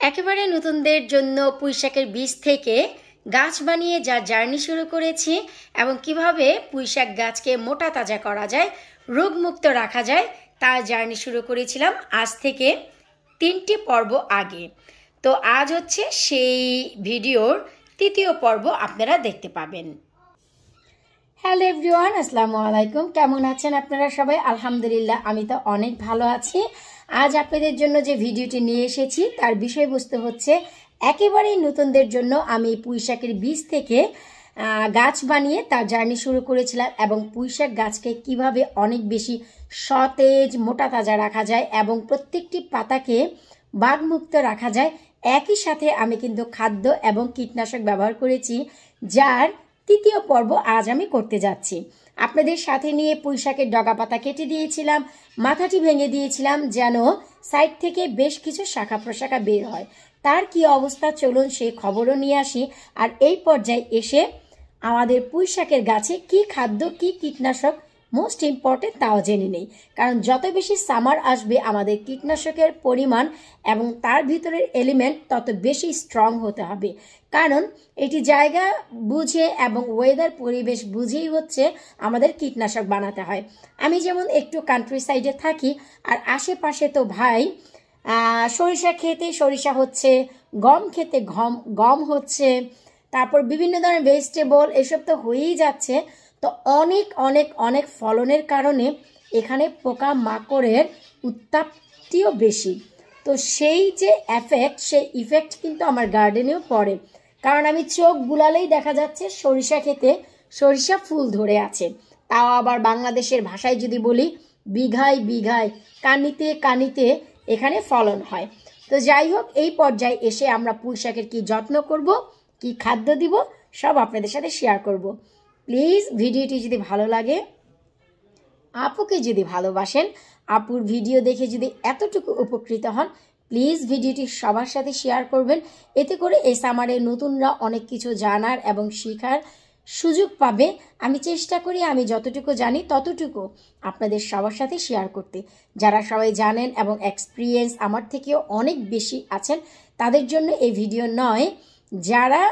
একেবারে নতুনদের জন্য পুঁইশাকের বীজ থেকে গাছ বানিয়ে যা জার্নি শুরু করেছি এবং কিভাবে পুঁইশাক গাছকে মোটা তাজা করা যায়, রোগমুক্ত রাখা যায় তার জার্নি শুরু করেছিলাম আজ থেকে 3টি পর্ব আগে। তো আজ হচ্ছে সেই ভিডিওর 3য় পর্ব আপনারা দেখতে পাবেন। হ্যালো এভরিওয়ান, আসসালামু আলাইকুম। কেমন আছেন আপনারা সবাই? আলহামদুলিল্লাহ, আমি তো অনেক ভালো আছি। আজ আপনাদের জন্য যে ভিডিওটি নিয়ে এসেছি তার বিষয়বস্তু হচ্ছে একেবারেই নতুনদের জন্য আমি পুঁইশাকের বীজ থেকে গাছ বানিয়ে তার জার্নি শুরু করেছিলাম এবং পুঁইশাক গাছকে কিভাবে অনেক বেশি সতেজ মোটা তাজা রাখা যায় এবং প্রত্যেকটি পাতাকে বাগমুক্ত রাখা যায়। একই সাথে আমি কিন্তু খাদ্য এবং কীটনাশক ব্যবহার করেছি, যার 3য় পর্ব আজ আমি করতে যাচ্ছি। আপনাদের সাথে নিয়ে পুঁইশাকের ডগা পাতা কেটে দিয়েছিলাম, মাথাটি ভেঙে দিয়েছিলাম যেন সাইড থেকে বেশ কিছু শাখা প্রশাখা বের হয়। তার কি অবস্থা চলুন সেই খবরও নিয়ে আসি। আর এই পর্যায়ে এসে আমাদের পুঁইশাকের গাছে কি খাদ্য কি কীটনাশক মোস্ট ইম্পর্টেন্ট তাও জেনে নেই, কারণ যত বেশি সামার আসবে আমাদের কীটনাশকের পরিমাণ এবং তার ভিতরের এলিমেন্ট তত বেশি স্ট্রং হতে হবে, কারণ এটি জায়গা বুঝে এবং ওয়েদার পরিবেশ বুঝেই হচ্ছে আমাদের কীটনাশক বানাতে হয়। আমি যেমন একটু কান্ট্রি সাইডে থাকি, আর আশেপাশে তো ভাই সরিষা খেতে সরিষা হচ্ছে, গম খেতে গম হচ্ছে, তারপর বিভিন্ন ধরনের ভেজিটেবল এসব তো হয়েই যাচ্ছে। তো অনেক অনেক অনেক ফলনের কারণে এখানে পোকা মাকড়ের উত্তাপটিও বেশি। তো সেই যে এফেক্ট, সেই ইফেক্ট কিন্তু আমার গার্ডেনেও পড়ে, কারণ আমি চোখ বুলালেই দেখা যাচ্ছে সরিষা খেতে সরিষা ফুল ধরে আছে। তাও আবার বাংলাদেশের ভাষায় যদি বলি, বিঘায় বিঘায় কানিতে কানিতে এখানে ফলন হয়। তো যাই হোক, এই পর্যায়ে এসে আমরা পুঁইশাকের কি যত্ন করব, কি খাদ্য দিব, সব আপনাদের সাথে শেয়ার করব। প্লিজ ভিডিওটি যদি ভালো লাগে, আপুকে যদি ভালোবাসেন, আপুর ভিডিও দেখে যদি এতটুকু উপকৃত হন, প্লিজ ভিডিওটি সবার সাথে শেয়ার করবেন। এতে করে এই সামারে নতুনরা অনেক কিছু জানার এবং শেখার সুযোগ পাবে। আমি চেষ্টা করি আমি যতটুকু জানি ততটুকু আপনাদের সবার সাথে শেয়ার করতে। যারা সবাই জানেন এবং এক্সপিরিয়েন্স আমার থেকেও অনেক বেশি আছেন তাদের জন্য এই ভিডিও নয়। যারা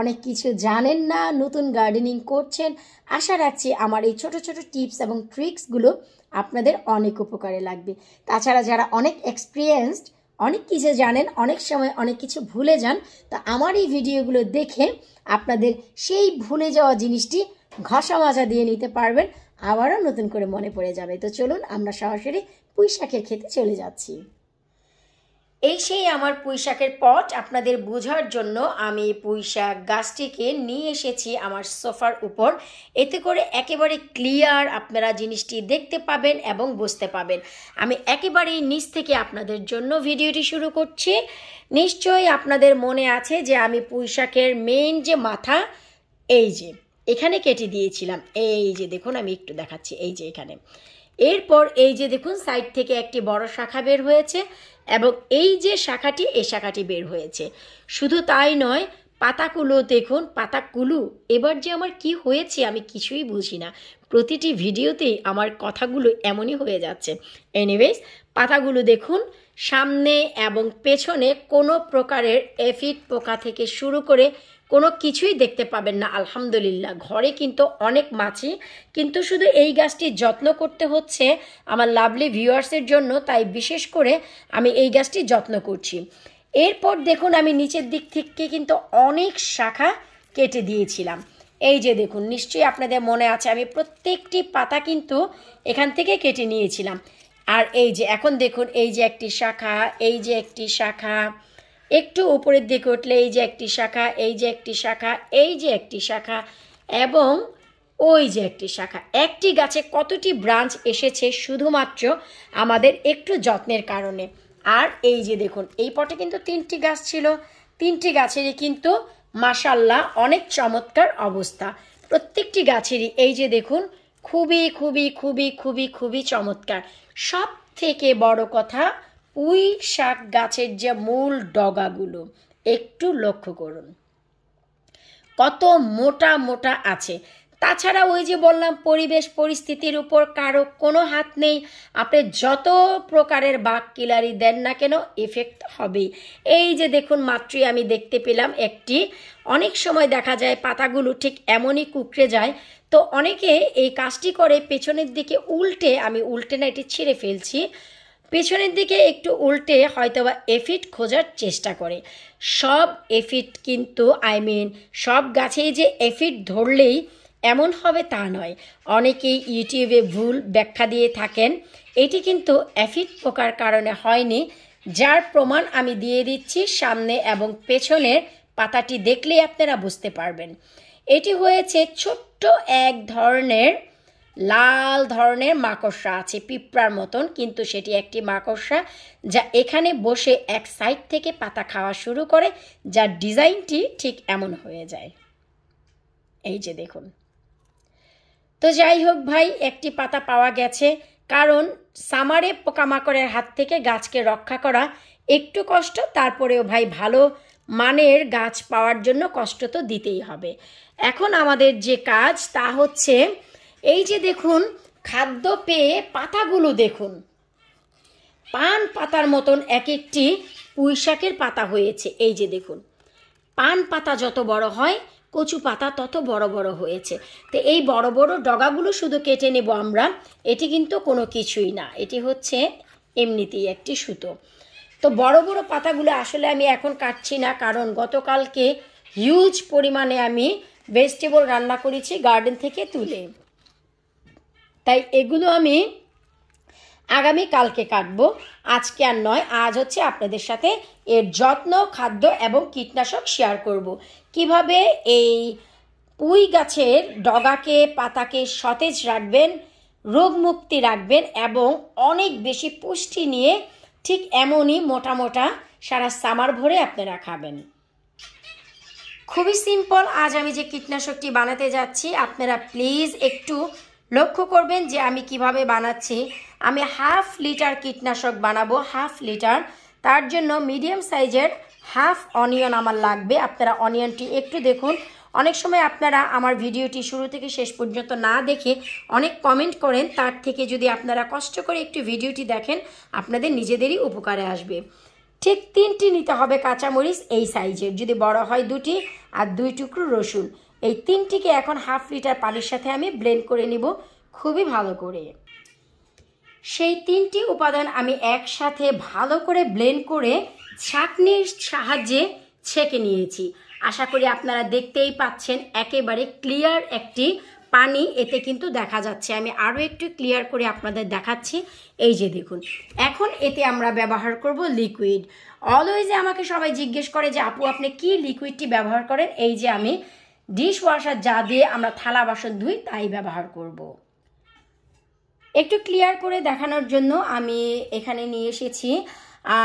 অনেক কিছু জানেন না, নতুন গার্ডেনিং করছেন, আশা রাখছি আমার এই ছোট ছোট টিপস এবং ট্রিক্সগুলো আপনাদের অনেক উপকারে লাগবে। তাছাড়া যারা অনেক এক্সপিরিয়েন্সড, অনেক কিছু জানেন, অনেক সময় অনেক কিছু ভুলে যান, তো আমার এই ভিডিওগুলো দেখে আপনাদের সেই ভুলে যাওয়া জিনিসটি ঘষা মাজা দিয়ে নিতে পারবেন, আবারও নতুন করে মনে পড়ে যাবে। তো চলুন আমরা সরাসরি পুঁইশাকের খেতে চলে যাচ্ছি। এই সেই আমার পুঁইশাকের পট। আপনাদের বোঝার জন্য আমি পুঁইশাক গাছটিকে নিয়ে এসেছি আমার সোফার উপর, এতে করে একেবারে ক্লিয়ার আপনারা জিনিসটি দেখতে পাবেন এবং বুঝতে পাবেন। আমি একেবারেই নিচ থেকে আপনাদের জন্য ভিডিওটি শুরু করছি। নিশ্চয়ই আপনাদের মনে আছে যে আমি পুঁইশাকের মেইন যে মাথা, এই যে এখানে কেটে দিয়েছিলাম। এই যে দেখুন, আমি একটু দেখাচ্ছি, এই যে এখানে। এরপর এই যে দেখুন সাইড থেকে একটি বড় শাখা বের হয়েছে এবং এই যে শাখাটি, এই শাখাটি বের হয়েছে। শুধু তাই নয়, পাতাগুলো দেখুন, পাতাগুলো এবার যে আমার কি হয়েছে আমি কিছুই বুঝি না। প্রতিটি ভিডিওতেই আমার কথাগুলো এমনই হয়ে যাচ্ছে। এনিওয়েজ, পাতাগুলো দেখুন, সামনে এবং পেছনে কোনো প্রকারের এফিড পোকা থেকে শুরু করে কোনো কিছুই দেখতে পাবেন না। আলহামদুলিল্লাহ, ঘরে কিন্তু অনেক মাছি, কিন্তু শুধু এই গাছটির যত্ন করতে হচ্ছে আমার লাভলি ভিউয়ার্সের জন্য, তাই বিশেষ করে আমি এই গাছটির যত্ন করছি। এরপর দেখুন আমি নিচের দিক থেকে কিন্তু অনেক শাখা কেটে দিয়েছিলাম। এই যে দেখুন, নিশ্চয়ই আপনাদের মনে আছে আমি প্রত্যেকটি পাতা কিন্তু এখান থেকে কেটে নিয়েছিলাম। আর এই যে এখন দেখুন, এই যে একটি শাখা, এই যে একটি শাখা, একটু উপরের দিকে উঠলে এই যে একটি শাখা, এই যে একটি শাখা, এই যে একটি শাখা এবং ওই যে একটি শাখা। একটি গাছে কতটি ব্রাঞ্চ এসেছে শুধুমাত্র আমাদের একটু যত্নের কারণে। আর এই যে দেখুন, এই পটে কিন্তু 3টি গাছ ছিল, 3টি গাছেরই কিন্তু মাশাআল্লাহ অনেক চমৎকার অবস্থা। প্রত্যেকটি গাছেরই এই যে দেখুন খুবই খুবই খুবই খুবই খুবই চমৎকার। সব থেকে বড় কথা, পুঁই শাক গাছের যে মূল ডগাগুলো একটু লক্ষ্য করুন, কত মোটা মোটা আছে। তাছাড়া ওই যে বললাম পরিবেশ পরিস্থিতির উপর কারো কোনো হাত নেই, আপনি যত প্রকারের বাগ কিলারি দেন না কেন এফেক্ট হবেই। এই যে দেখুন মাত্রই আমি দেখতে পেলাম একটি, অনেক সময় দেখা যায় পাতাগুলো ঠিক এমনই কুঁকড়ে যায়, তো অনেকে এই কাজটি করে পেছনের দিকে উল্টে, আমি উল্টে না এটি ছিঁড়ে ফেলছি, পেছনের দিকে একটু উল্টে হয়তোবা এফিড খোঁজার চেষ্টা করে। সব এফিড কিন্তু সব গাছেই যে এফিড ধরলেই এমন হবে তা নয়। অনেকেই ইউটিউবে ভুল ব্যাখ্যা দিয়ে থাকেন, এটি কিন্তু এফিড পোকার কারণে হয়নি, যার প্রমাণ আমি দিয়ে দিচ্ছি। সামনে এবং পেছনের পাতাটি দেখলেই আপনারা বুঝতে পারবেন। এটি হয়েছে ছোট্ট এক ধরনের লাল ধরনের মাকড়সা আছে, পিঁপড়ার মতন, কিন্তু সেটি একটি মাকড়সা যা এখানে বসে এক সাইড থেকে পাতা খাওয়া শুরু করে, যার ডিজাইনটি ঠিক এমন হয়ে যায়। এই যে দেখুন। তো যাই হোক ভাই, একটি পাতা পাওয়া গেছে, কারণ সামারে পোকামাকড়ের হাত থেকে গাছকে রক্ষা করা একটু কষ্ট, তারপরেও ভাই ভালো মানের গাছ পাওয়ার জন্য কষ্ট তো দিতেই হবে। এখন আমাদের যে কাজ তা হচ্ছে, এই যে দেখুন খাদ্য পেয়ে পাতাগুলো দেখুন, পান পাতার মতন এক একটি পুঁইশাকের পাতা হয়েছে। এই যে দেখুন, পান পাতা যত বড় হয় কচু পাতা তত বড় বড় হয়েছে। তো এই বড় বড় ডগাগুলো শুধু কেটে নেব আমরা, এটি কিন্তু কোনো কিছুই না, এটি হচ্ছে এমনিতেই একটি সুতো। তো বড় বড় পাতাগুলো আসলে আমি এখন কাটছি না, কারণ গতকালকে হিউজ পরিমাণে আমি ভেজিটেবল রান্না করেছি গার্ডেন থেকে তুলে, তাই এগুলো আমি আগামী কালকে কাটবো, আজকে আর নয়। আজ হচ্ছে আপনাদের সাথে এর যত্ন, খাদ্য এবং কীটনাশক শেয়ার করব, কিভাবে এই পুঁই গাছের ডগাকে পাতাকে সতেজ রাখবেন, রোগমুক্তি রাখবেন এবং অনেক বেশি পুষ্টি নিয়ে ঠিক এমনই মোটা মোটা সারা সামার ভরে আপনারা খাবেন। খুবই সিম্পল আজ আমি যে কীটনাশকটি বানাতে যাচ্ছি, আপনারা প্লিজ একটু লক্ষ্য করবেন যে আমি কিভাবে বানাচ্ছি। আমি 1/2 লিটার কীটনাশক বানাবো, 1/2 লিটার। তার জন্য মিডিয়াম সাইজের 1/2 অনিয়ন আমার লাগবে। আপনারা অনিয়নটি একটু দেখুন। অনেক সময় আপনারা আমার ভিডিওটি শুরু থেকে শেষ পর্যন্ত না দেখে অনেক কমেন্ট করেন, তার থেকে যদি আপনারা কষ্ট করে একটু ভিডিওটি দেখেন আপনাদের নিজেদেরই উপকারে আসবে। ঠিক 3টি নিতে হবে কাঁচামরিচ এই সাইজের, যদি বড় হয় 2টি, আর 2 টুকরো রসুন। এই 3টিকে এখন 1/2 লিটার পানির সাথে আমি ব্লেন্ড করে নিব খুবই ভালো করে। সেই 3টি উপাদান আমি একসাথে ভালো করে ব্লেন্ড করে ছাঁকনির সাহায্যে ছেঁকে নিয়েছি। আশা করি আপনারা দেখতেই পাচ্ছেন একেবারে ক্লিয়ার একটি পানি এতে কিন্তু দেখা যাচ্ছে। আমি আরও একটু ক্লিয়ার করে আপনাদের দেখাচ্ছি। এই যে দেখুন, এখন এতে আমরা ব্যবহার করব লিকুইড। অলওয়েজ আমাকে সবাই জিজ্ঞেস করে যে আপু আপনি কি লিকুইডটি ব্যবহার করেন? এই যে আমি ডিশ ওয়াশার যা দিয়ে আমরা থালা বাসন ধুই তাই ব্যবহার করব। একটু ক্লিয়ার করে দেখানোর জন্য আমি এখানে নিয়ে এসেছি,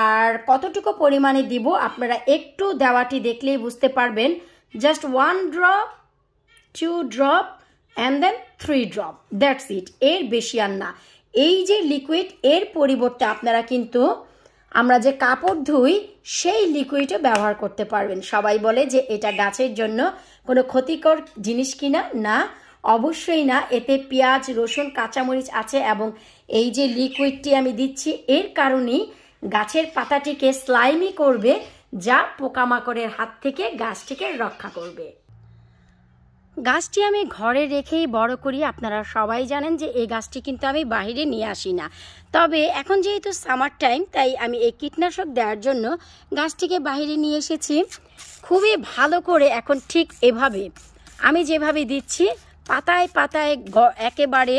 আর কতটুকু পরিমাণে দিব আপনারা একটু দেওয়াটি দেখলেই বুঝতে পারবেন। Just 1 drop, 2 drop and then 3 drop, that's it, এর বেশি আর না। এই যে লিকুইড, এর পরিবর্তে আপনারা কিন্তু আমরা যে কাপড় ধুই সেই লিকুইডও ব্যবহার করতে পারবেন। সবাই বলে যে এটা গাছের জন্য কোনো ক্ষতিকর জিনিস কিনা, না অবশ্যই না। এতে পেঁয়াজ, রসুন, কাঁচামরিচ আছে এবং এই যে লিকুইডটি আমি দিচ্ছি এর কারণেই গাছের পাতাটিকে স্লাইমি করবে, যা পোকামাকড়ের হাত থেকে গাছটিকে রক্ষা করবে। গাছটি আমি ঘরে রেখেই বড় করি। আপনারা সবাই জানেন যে এই গাছটি কিন্তু আমি বাইরে নিয়ে আসি না। তবে এখন যেহেতু সামার টাইম, তাই আমি এই কীটনাশক দেওয়ার জন্য গাছটিকে বাইরে নিয়ে এসেছি। খুবই ভালো করে এখন ঠিক এভাবে আমি যেভাবে দিচ্ছি, পাতায় পাতায় একেবারে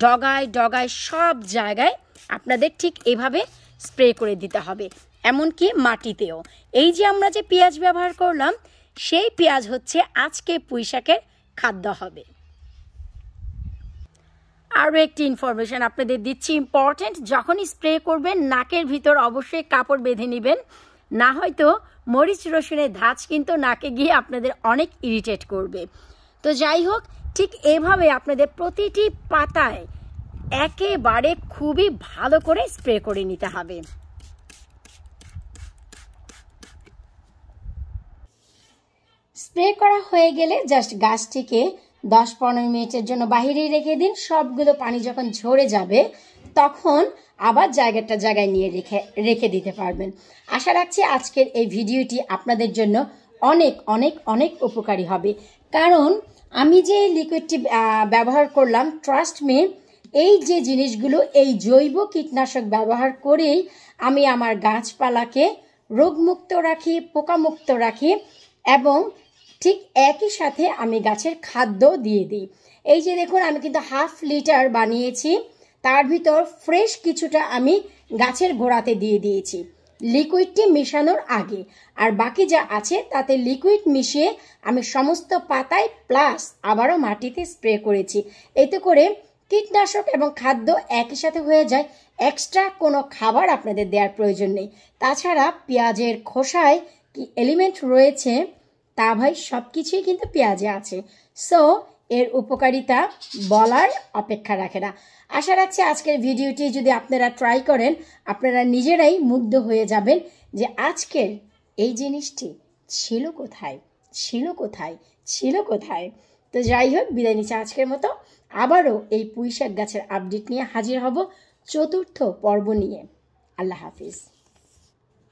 ডগায় ডগায় সব জায়গায় আপনাদের ঠিক এভাবে স্প্রে করে দিতে হবে, এমনকি মাটিতেও। এই যে আমরা যে পেঁয়াজ ব্যবহার করলাম, সেই পেঁয়াজ হচ্ছে আজকে পুঁইশাকের খাদ্য হবে। আরও একটি ইনফরমেশন আপনাদের দিচ্ছি, ইম্পর্টেন্ট, যখনই স্প্রে করবেন নাকের ভিতর অবশ্যই কাপড় বেঁধে নেবেন, না হয়তো মরিচ রসুনের ধাঁচ কিন্তু নাকে গিয়ে আপনাদের অনেক ইরিটেট করবে। তো যাই হোক, ঠিক এভাবে আপনাদের প্রতিটি পাতায় একেবারে খুবই ভালো করে স্প্রে করে নিতে হবে। স্প্রে করা হয়ে গেলে জাস্ট গাছটিকে 10-15 মিনিটের জন্য বাহিরেই রেখে দিন। সবগুলো পানি যখন ঝরে যাবে তখন আবার জায়গায় নিয়ে রেখে দিতে পারবেন। আশা রাখছি আজকের এই ভিডিওটি আপনাদের জন্য অনেক অনেক অনেক উপকারী হবে, কারণ আমি যে লিকুইডটি ব্যবহার করলাম, ট্রাস্ট মি, এই যে জিনিসগুলো, এই জৈব কীটনাশক ব্যবহার করেই আমি আমার গাছপালাকে রোগমুক্ত রাখি, পোকামুক্ত রাখি, এবং ঠিক একই সাথে আমি গাছের খাদ্য দিয়ে দিই। এই যে দেখুন, আমি কিন্তু 1/2 লিটার বানিয়েছি, তার ভিতর ফ্রেশ কিছুটা আমি গাছের গোড়াতে দিয়ে দিয়েছি লিকুইডটি মেশানোর আগে, আর বাকি যা আছে তাতে লিকুইড মিশিয়ে আমি সমস্ত পাতায় প্লাস আবারও মাটিতে স্প্রে করেছি। এতে করে কীটনাশক এবং খাদ্য একই সাথে হয়ে যায়, এক্সট্রা কোনো খাবার আপনাদের দেওয়ার প্রয়োজন নেই। তাছাড়া পেঁয়াজের খোসায় কি এলিমেন্ট রয়েছে তা ভাই সব কিছুই কিন্তু পেঁয়াজে আছে। সো এর উপকারিতা বলার অপেক্ষা রাখে না। আশা রাখছি আজকের ভিডিওটি যদি আপনারা ট্রাই করেন, আপনারা নিজেরাই মুগ্ধ হয়ে যাবেন যে আজকের এই জিনিসটি ছিল কোথায়। তো যাই হোক, বিদায় নিচ্ছি আজকের মতো। আবারও এই পুঁইশাক গাছের আপডেট নিয়ে হাজির হব 4র্থ পর্ব নিয়ে। আল্লাহ হাফিজ।